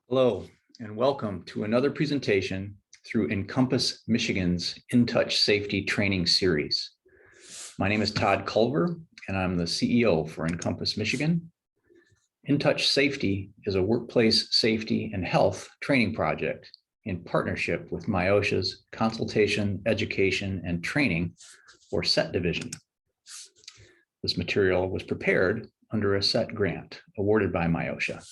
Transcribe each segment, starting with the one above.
Hello, and welcome to another presentation through Encompass Michigan's In Touch Safety Training Series. My name is Todd Culver, and I'm the CEO for Encompass Michigan. In Touch Safety is a workplace safety and health training project in partnership with Miosha's Consultation Education and Training, or SET division. This material was prepared under a SET grant awarded by Miosha.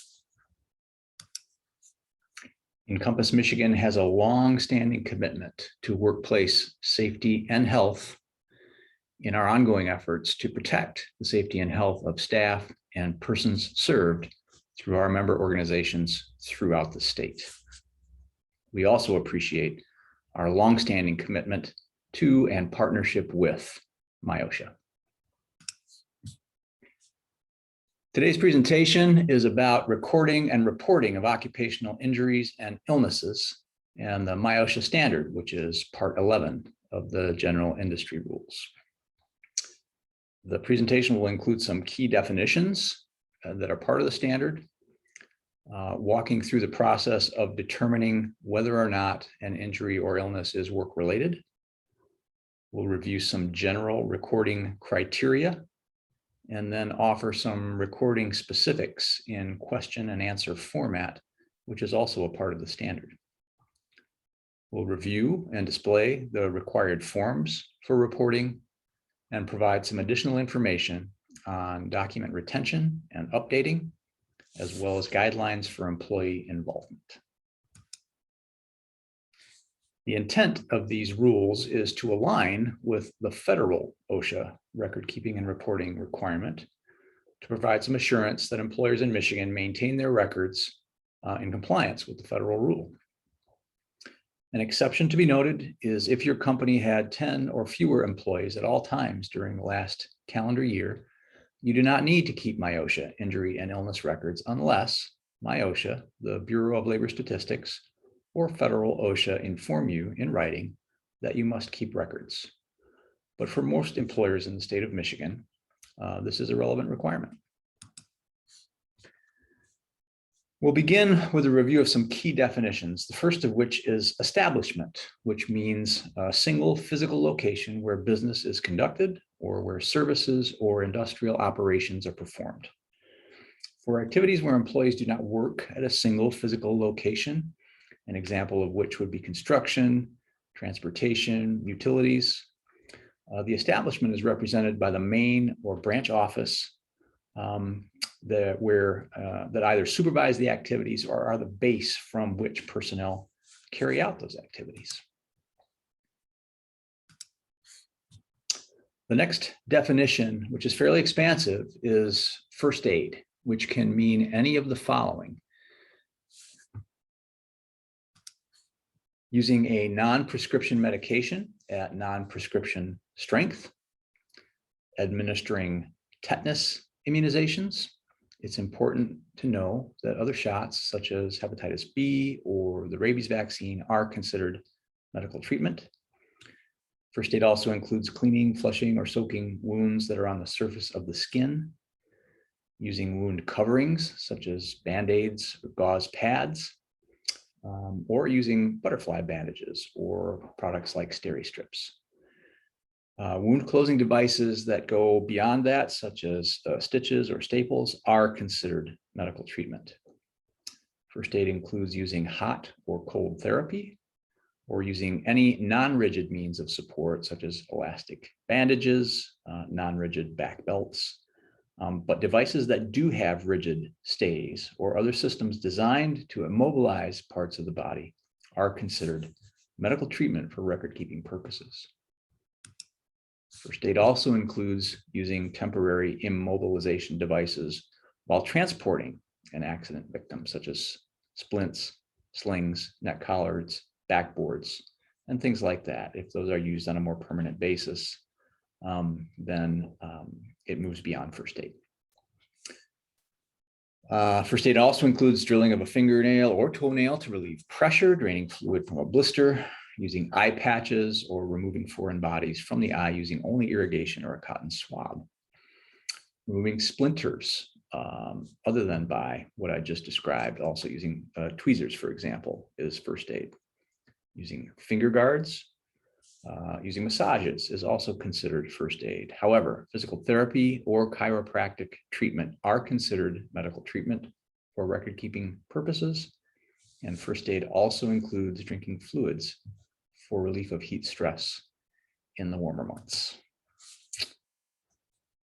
Encompass Michigan has a long-standing commitment to workplace safety and health in our ongoing efforts to protect the safety and health of staff and persons served through our member organizations throughout the state. We also appreciate our long-standing commitment to and partnership with Miosha. Today's presentation is about recording and reporting of occupational injuries and illnesses and the Miosha standard, which is part 11 of the general industry rules. The presentation will include some key definitions that are part of the standard, walking through the process of determining whether or not an injury or illness is work-related. We'll review some general recording criteria, and then offer some recording specifics in question and answer format, which is also a part of the standard. We'll review and display the required forms for reporting and provide some additional information on document retention and updating, as well as guidelines for employee involvement. The intent of these rules is to align with the federal OSHA record keeping and reporting requirement to provide some assurance that employers in Michigan maintain their records in compliance with the federal rule. An exception to be noted is if your company had 10 or fewer employees at all times during the last calendar year, you do not need to keep Miosha injury and illness records unless Miosha, the Bureau of Labor Statistics, or federal OSHA inform you in writing that you must keep records. But for most employers in the state of Michigan, this is a relevant requirement. We'll begin with a review of some key definitions, the first of which is establishment, which means a single physical location where business is conducted or where services or industrial operations are performed. For activities where employees do not work at a single physical location, an example of which would be construction, transportation, utilities. The establishment is represented by the main or branch office that either supervise the activities or are the base from which personnel carry out those activities. The next definition, which is fairly expansive, is first aid, which can mean any of the following: using a non-prescription medication at non-prescription strength, administering tetanus immunizations. It's important to know that other shots, such as hepatitis B or the rabies vaccine, are considered medical treatment. First aid also includes cleaning, flushing, or soaking wounds that are on the surface of the skin, using wound coverings, such as Band-Aids or gauze pads, or using butterfly bandages or products like Steri-Strips. Wound closing devices that go beyond that, such as stitches or staples, are considered medical treatment. First aid includes using hot or cold therapy, or using any non-rigid means of support, such as elastic bandages, non-rigid back belts. But devices that do have rigid stays or other systems designed to immobilize parts of the body are considered medical treatment for record-keeping purposes. First aid also includes using temporary immobilization devices while transporting an accident victim, such as splints, slings, neck collards, backboards, and things like that. If those are used on a more permanent basis, then it moves beyond first aid. First aid also includes drilling of a fingernail or toenail to relieve pressure, draining fluid from a blister, using eye patches, or removing foreign bodies from the eye using only irrigation or a cotton swab. Removing splinters other than by what I just described. Also using tweezers, for example, is first aid. Using finger guards, using massages is also considered first aid. However, physical therapy or chiropractic treatment are considered medical treatment for record-keeping purposes. And first aid also includes drinking fluids for relief of heat stress in the warmer months.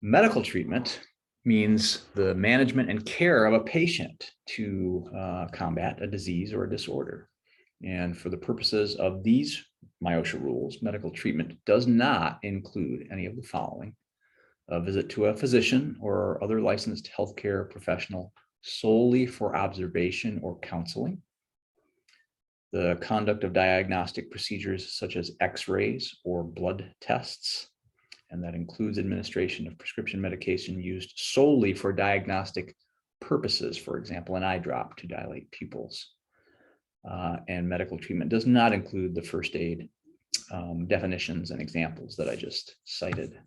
Medical treatment means the management and care of a patient to combat a disease or a disorder. And for the purposes of these Miosha rules, medical treatment does not include any of the following: a visit to a physician or other licensed healthcare professional solely for observation or counseling, the conduct of diagnostic procedures such as X-rays or blood tests, and that includes administration of prescription medication used solely for diagnostic purposes, for example, an eye drop to dilate pupils. And medical treatment does not include the first aid definitions and examples that I just cited.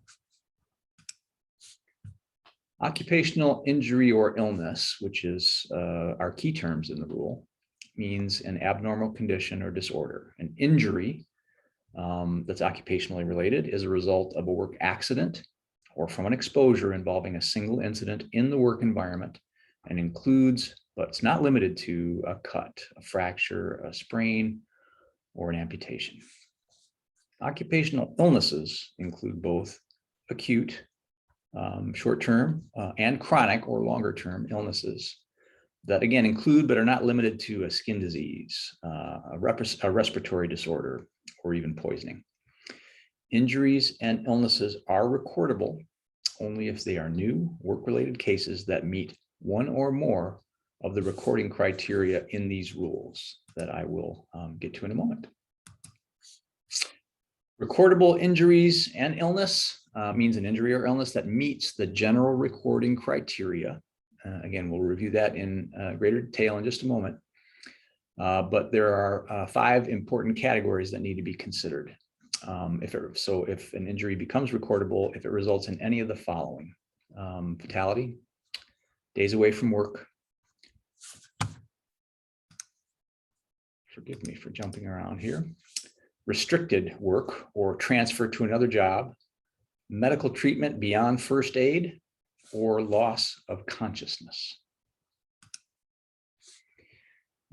Occupational injury or illness, which is our key terms in the rule, means an abnormal condition or disorder. An injury that's occupationally related is a result of a work accident or from an exposure involving a single incident in the work environment, and includes, but it's not limited to, a cut, a fracture, a sprain, or an amputation. Occupational illnesses include both acute, short-term, and chronic or longer-term illnesses that, again, include but are not limited to a skin disease, a respiratory disorder, or even poisoning. Injuries and illnesses are recordable only if they are new work-related cases that meet one or more of the recording criteria in these rules that I will get to in a moment. Recordable injuries and illness means an injury or illness that meets the general recording criteria. Again, we'll review that in greater detail in just a moment. But there are 5 important categories that need to be considered. If an injury becomes recordable, if it results in any of the following: fatality, days away from work, forgive me for jumping around here, restricted work or transfer to another job, medical treatment beyond first aid, or loss of consciousness.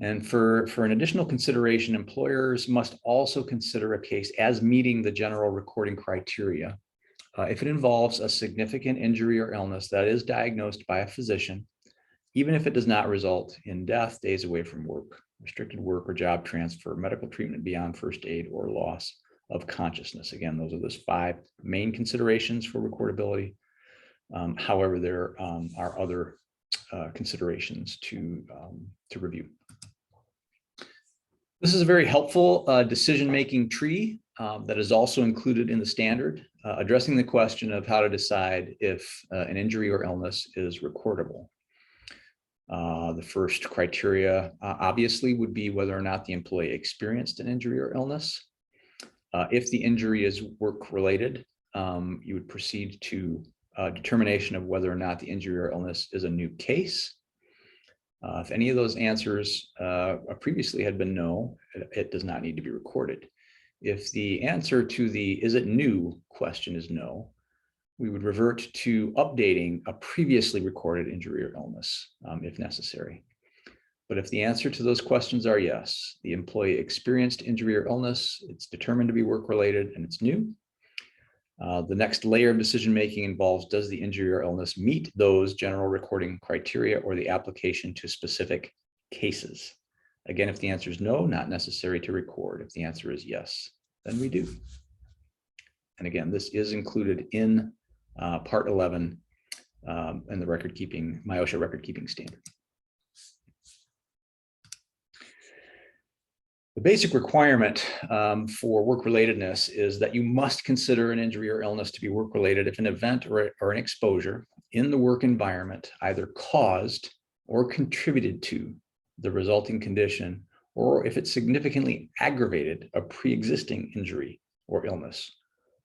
And for an additional consideration, employers must also consider a case as meeting the general recording criteria if it involves a significant injury or illness that is diagnosed by a physician, even if it does not result in death, days away from work, restricted work or job transfer, medical treatment beyond first aid, or loss of consciousness. Again, those are those 5 main considerations for recordability. However, there are other considerations to review. This is a very helpful decision-making tree that is also included in the standard, addressing the question of how to decide if an injury or illness is recordable. The first criteria obviously would be whether or not the employee experienced an injury or illness. If the injury is work-related, you would proceed to determination of whether or not the injury or illness is a new case. If any of those answers previously had been no, it does not need to be recorded. If the answer to the "is it new" question is no, we would revert to updating a previously recorded injury or illness if necessary. But if the answer to those questions are yes, the employee experienced injury or illness, it's determined to be work-related, and it's new. The next layer of decision-making involves, does the injury or illness meet those general recording criteria or the application to specific cases? Again, if the answer is no, not necessary to record. If the answer is yes, then we do. And again, this is included in Part 11 in the Miosha record-keeping standard. The basic requirement for work-relatedness is that you must consider an injury or illness to be work-related if an event or an exposure in the work environment either caused or contributed to the resulting condition, or if it significantly aggravated a pre-existing injury or illness.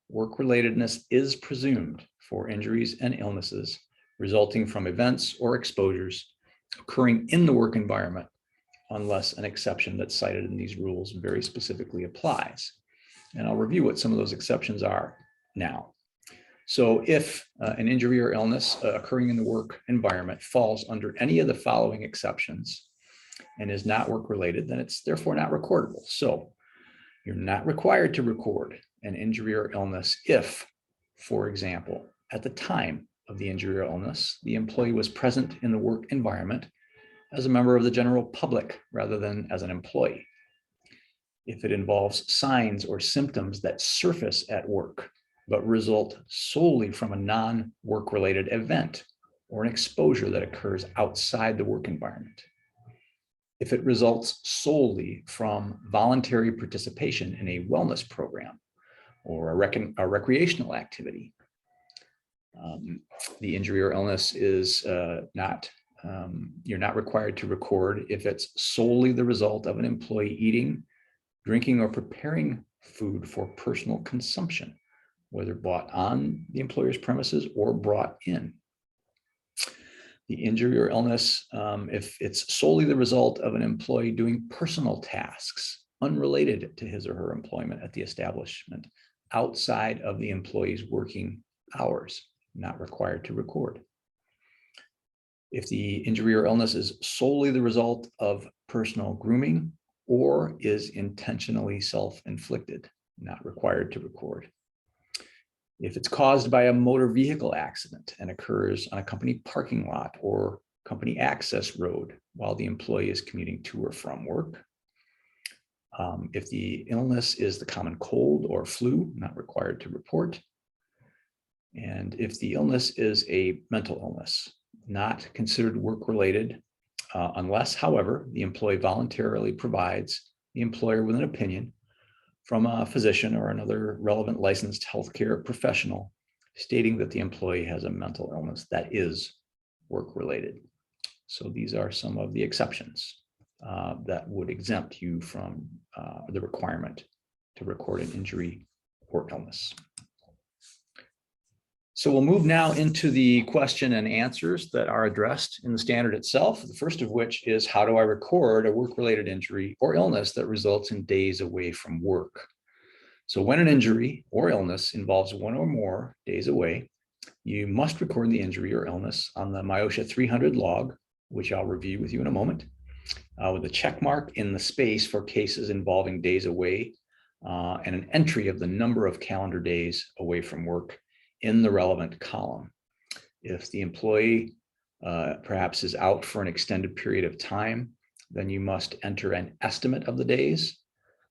Work-relatedness is presumed for injuries and illnesses resulting from events or exposures occurring in the work environment, unless an exception that's cited in these rules very specifically applies. And I'll review what some of those exceptions are now. So if an injury or illness occurring in the work environment falls under any of the following exceptions and is not work-related, then it's therefore not recordable. So you're not required to record an injury or illness if, for example, at the time of the injury or illness, the employee was present in the work environment as a member of the general public rather than as an employee. If it involves signs or symptoms that surface at work, but result solely from a non-work related event or an exposure that occurs outside the work environment. If it results solely from voluntary participation in a wellness program or a recreational activity. The injury or illness is you're not required to record if it's solely the result of an employee eating, drinking, or preparing food for personal consumption, whether bought on the employer's premises or brought in. The injury or illness, if it's solely the result of an employee doing personal tasks unrelated to his or her employment at the establishment outside of the employee's working hours, not required to record. If the injury or illness is solely the result of personal grooming or is intentionally self-inflicted, not required to record. If it's caused by a motor vehicle accident and occurs on a company parking lot or company access road while the employee is commuting to or from work. If the illness is the common cold or flu, not required to report. And if the illness is a mental illness, not considered work-related, unless, however, the employee voluntarily provides the employer with an opinion from a physician or another relevant licensed healthcare professional stating that the employee has a mental illness that is work-related. So these are some of the exceptions that would exempt you from the requirement to record an injury or illness. So we'll move now into the question and answers that are addressed in the standard itself. The first of which is, how do I record a work-related injury or illness that results in days away from work? So when an injury or illness involves one or more days away, you must record the injury or illness on the Miosha 300 log, which I'll review with you in a moment, with a check mark in the space for cases involving days away and an entry of the number of calendar days away from work in the relevant column. If the employee perhaps is out for an extended period of time, then you must enter an estimate of the days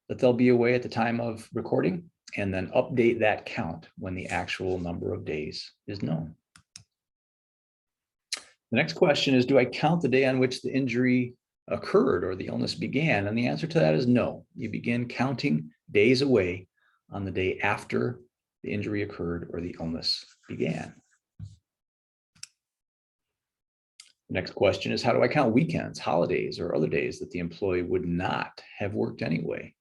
that they'll be away at the time of recording, and then update that count when the actual number of days is known. The next question is, do I count the day on which the injury occurred or the illness began? And the answer to that is no. You begin counting days away on the day after the injury occurred or the illness began. The next question is, how do I count weekends, holidays, or other days that the employee would not have worked anyway?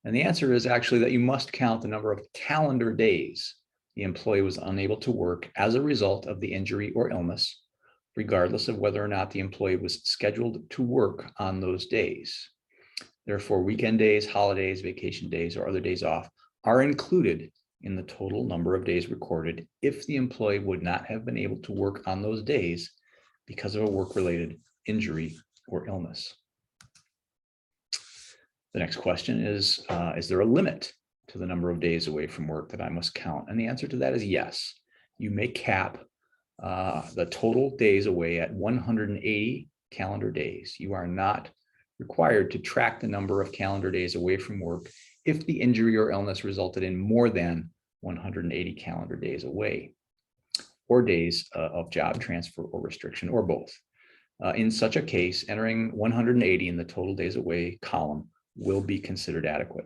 And the answer is actually that you must count the number of calendar days the employee was unable to work as a result of the injury or illness, regardless of whether or not the employee was scheduled to work on those days. Therefore, weekend days, holidays, vacation days, or other days off are included in the total number of days recorded if the employee would not have been able to work on those days because of a work-related injury or illness. The next question is there a limit to the number of days away from work that I must count? And the answer to that is yes. You may cap the total days away at 180 calendar days. You are not required to track the number of calendar days away from work if the injury or illness resulted in more than 180 calendar days away, or days of job transfer or restriction, or both. In such a case, entering 180 in the total days away column will be considered adequate.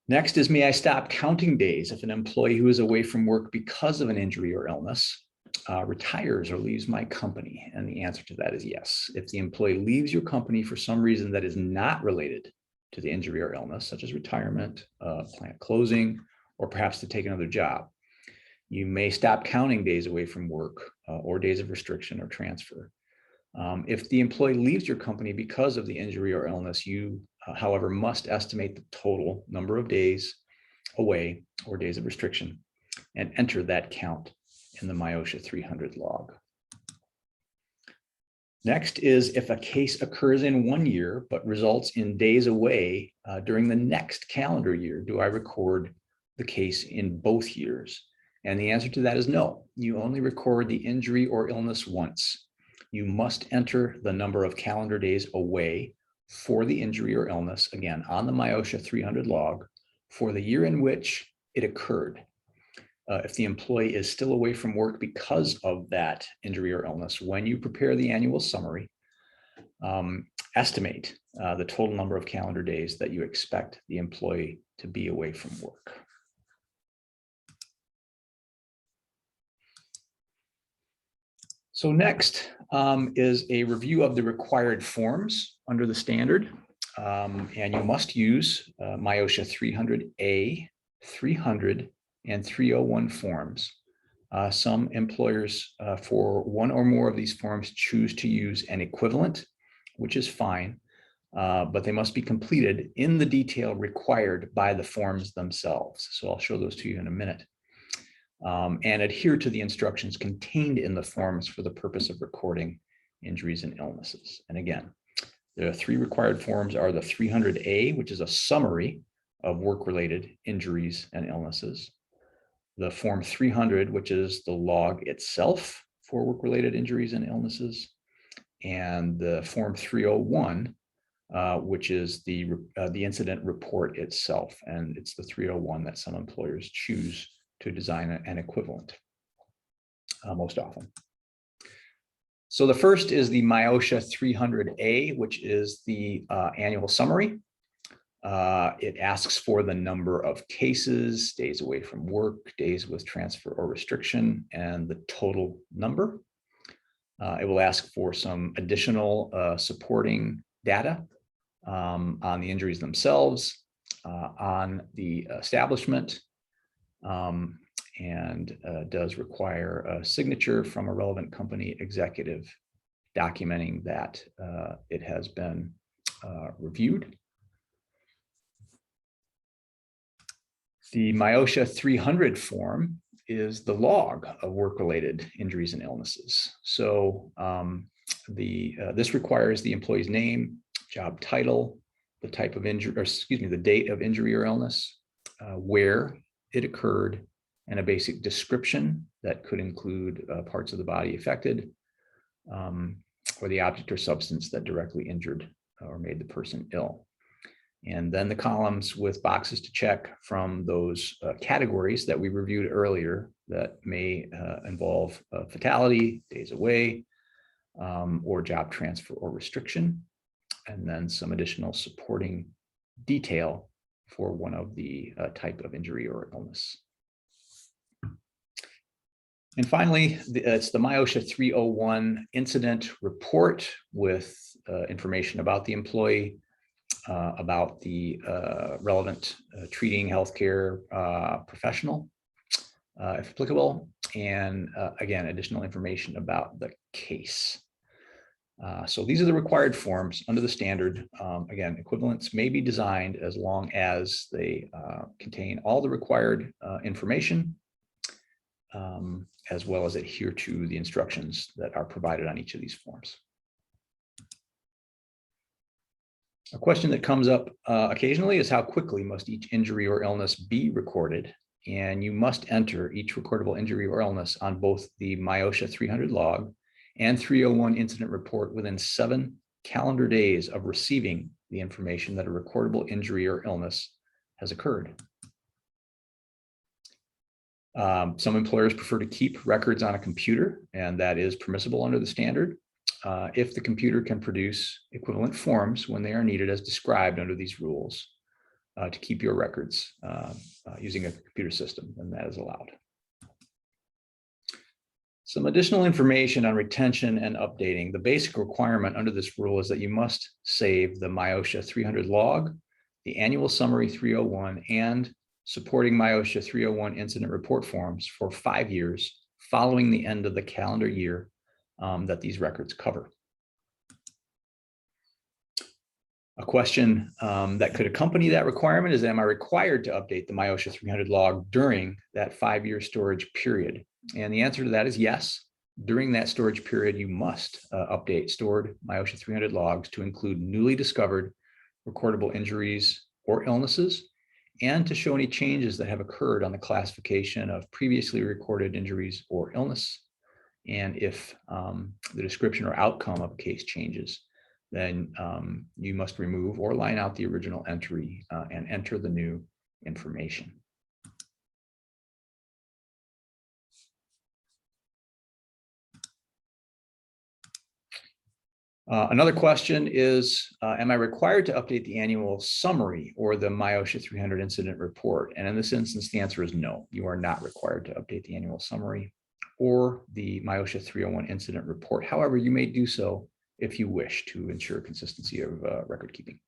Next is, may I stop counting days if an employee who is away from work because of an injury or illness retires or leaves my company? And the answer to that is yes. If the employee leaves your company for some reason that is not related to the injury or illness, such as retirement, plant closing, or perhaps to take another job, You may stop counting days away from work or days of restriction or transfer. If the employee leaves your company because of the injury or illness, you, however, must estimate the total number of days away or days of restriction and enter that count in the Miosha 300 log. Next is if a case occurs in 1 year but results in days away during the next calendar year, do I record the case in both years? And the answer to that is no. You only record the injury or illness once. You must enter the number of calendar days away for the injury or illness, again, on the Miosha 300 log for the year in which it occurred. If the employee is still away from work because of that injury or illness, when you prepare the annual summary, estimate the total number of calendar days that you expect the employee to be away from work. So next is a review of the required forms under the standard. And you must use Miosha 300A, 300, and 301 forms. Some employers for one or more of these forms choose to use an equivalent, which is fine, but they must be completed in the detail required by the forms themselves. So I'll show those to you in a minute. And adhere to the instructions contained in the forms for the purpose of recording injuries and illnesses. And again, the three required forms are the 300A, which is a summary of work-related injuries and illnesses. The form 300, which is the log itself for work-related injuries and illnesses. And the form 301, which is the incident report itself. And it's the 301 that some employers choose to design an equivalent most often. So the first is the Miosha 300A, which is the annual summary. It asks for the number of cases, days away from work, days with transfer or restriction, and the total number. It will ask for some additional supporting data on the injuries themselves, on the establishment, and does require a signature from a relevant company executive documenting that it has been reviewed. The Miosha 300 form is the log of work-related injuries and illnesses. So this requires the employee's name, job title, the type of injury, or excuse me, the date of injury or illness, where it occurred, and a basic description that could include parts of the body affected, or the object or substance that directly injured or made the person ill. And then the columns with boxes to check from those categories that we reviewed earlier that may involve fatality, days away, or job transfer or restriction, and then some additional supporting detail for one of the type of injury or illness. And finally, it's the Miosha 301 incident report with information about the employee, about the relevant treating healthcare professional, if applicable, and again, additional information about the case. So these are the required forms under the standard. Again, equivalents may be designed as long as they contain all the required information, as well as adhere to the instructions that are provided on each of these forms. A question that comes up occasionally is how quickly must each injury or illness be recorded? And you must enter each recordable injury or illness on both the Miosha 300 log and 301 incident report within 7 calendar days of receiving the information that a recordable injury or illness has occurred. Some employers prefer to keep records on a computer, and that is permissible under the standard. If the computer can produce equivalent forms when they are needed as described under these rules to keep your records using a computer system, then that is allowed. Some additional information on retention and updating. The basic requirement under this rule is that you must save the Miosha 300 log, the annual summary 301, and supporting Miosha 301 incident report forms for 5 years following the end of the calendar year that these records cover. A question that could accompany that requirement is, am I required to update the Miosha 300 log during that 5-year storage period? And the answer to that is yes. During that storage period, you must update stored Miosha 300 logs to include newly discovered recordable injuries or illnesses, and to show any changes that have occurred on the classification of previously recorded injuries or illness. And if the description or outcome of a case changes, then you must remove or line out the original entry and enter the new information. Another question is, am I required to update the annual summary or the Miosha 300 incident report? And in this instance, the answer is no. You are not required to update the annual summary or the Miosha 301 incident report. However, you may do so if you wish to ensure consistency of record keeping.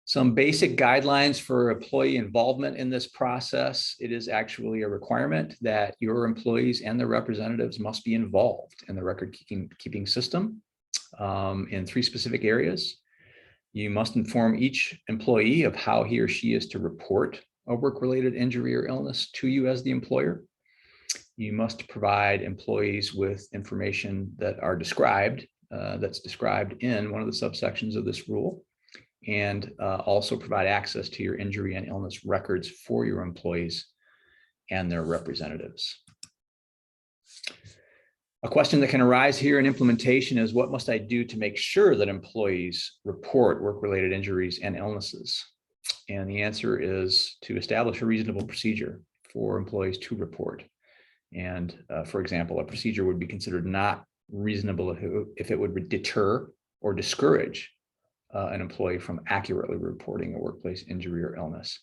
Some basic guidelines for employee involvement in this process. It is actually a requirement that your employees and their representatives must be involved in the record keeping system in 3 specific areas. You must inform each employee of how he or she is to report a work-related injury or illness to you as the employer. You must provide employees with information that are described, that's described in one of the subsections of this rule, and also provide access to your injury and illness records for your employees and their representatives. A question that can arise here in implementation is, what must I do to make sure that employees report work-related injuries and illnesses? And the answer is to establish a reasonable procedure for employees to report. And for example, a procedure would be considered not reasonable if it would deter or discourage an employee from accurately reporting a workplace injury or illness.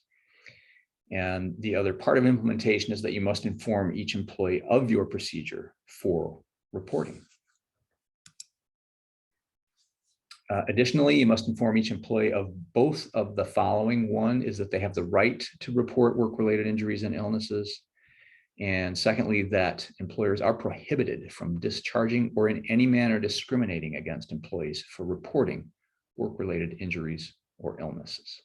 And the other part of implementation is that you must inform each employee of your procedure for reporting. Additionally, you must inform each employee of both of the following. One is that they have the right to report work-related injuries and illnesses. And secondly, that employers are prohibited from discharging or in any manner discriminating against employees for reporting work-related injuries or illnesses.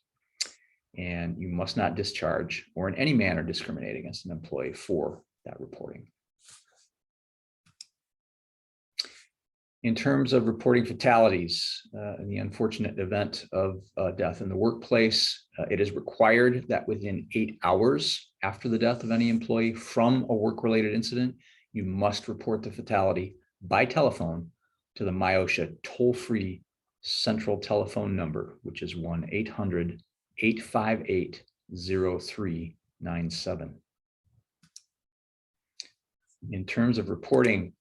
And you must not discharge or in any manner discriminate against an employee for that reporting. In terms of reporting fatalities, in the unfortunate event of death in the workplace, it is required that within 8 hours after the death of any employee from a work-related incident, you must report the fatality by telephone to the Miosha toll-free central telephone number, which is 1-800-858-0397. In terms of reporting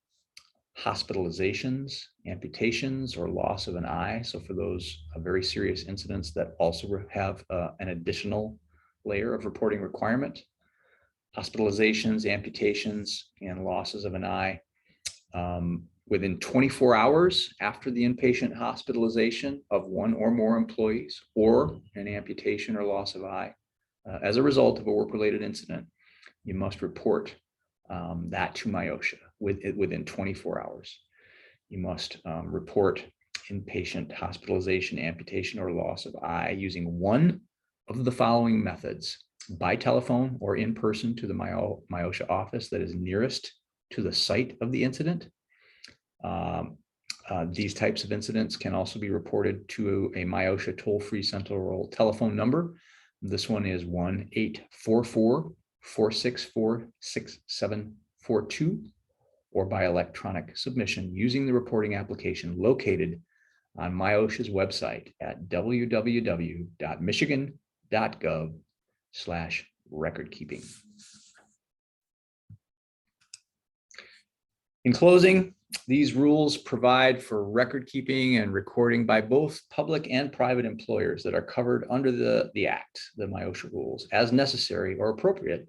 hospitalizations, amputations, or loss of an eye, so for those very serious incidents that also have an additional layer of reporting requirement, hospitalizations, amputations, and losses of an eye, within 24 hours after the inpatient hospitalization of one or more employees, or an amputation or loss of eye as a result of a work-related incident, you must report that to Miosha within 24 hours. You must report inpatient hospitalization, amputation, or loss of eye using one of the following methods: by telephone or in person to the Miosha office that is nearest to the site of the incident. These types of incidents can also be reported to a Miosha toll-free central telephone number. This one is 1-844-464-6742, or by electronic submission using the reporting application located on Miosha's website at www.michigan.gov/recordkeeping. In closing, these rules provide for record keeping and recording by both public and private employers that are covered under the Act, the Miosha rules, as necessary or appropriate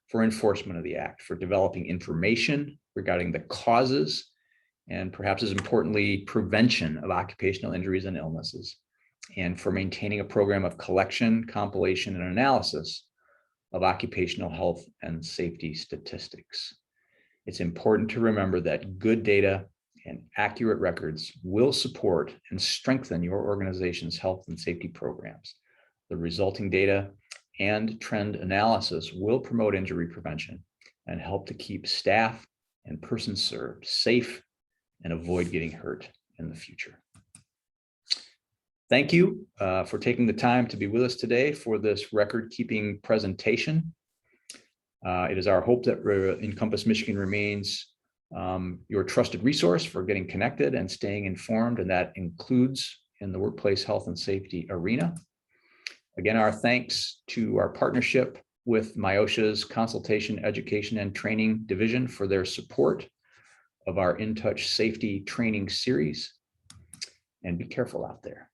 for enforcement of the Act, for developing information regarding the causes and, perhaps as importantly, prevention of occupational injuries and illnesses, and for maintaining a program of collection, compilation, and analysis of occupational health and safety statistics. It's important to remember that good data and accurate records will support and strengthen your organization's health and safety programs. The resulting data and trend analysis will promote injury prevention and help to keep staff and persons served safe and avoid getting hurt in the future. Thank you for taking the time to be with us today for this record-keeping presentation. It is our hope that Encompass Michigan remains your trusted resource for getting connected and staying informed, and that includes in the workplace health and safety arena. Again, our thanks to our partnership with Miosha's Consultation Education and Training Division for their support of our In Touch Safety Training Series. And be careful out there.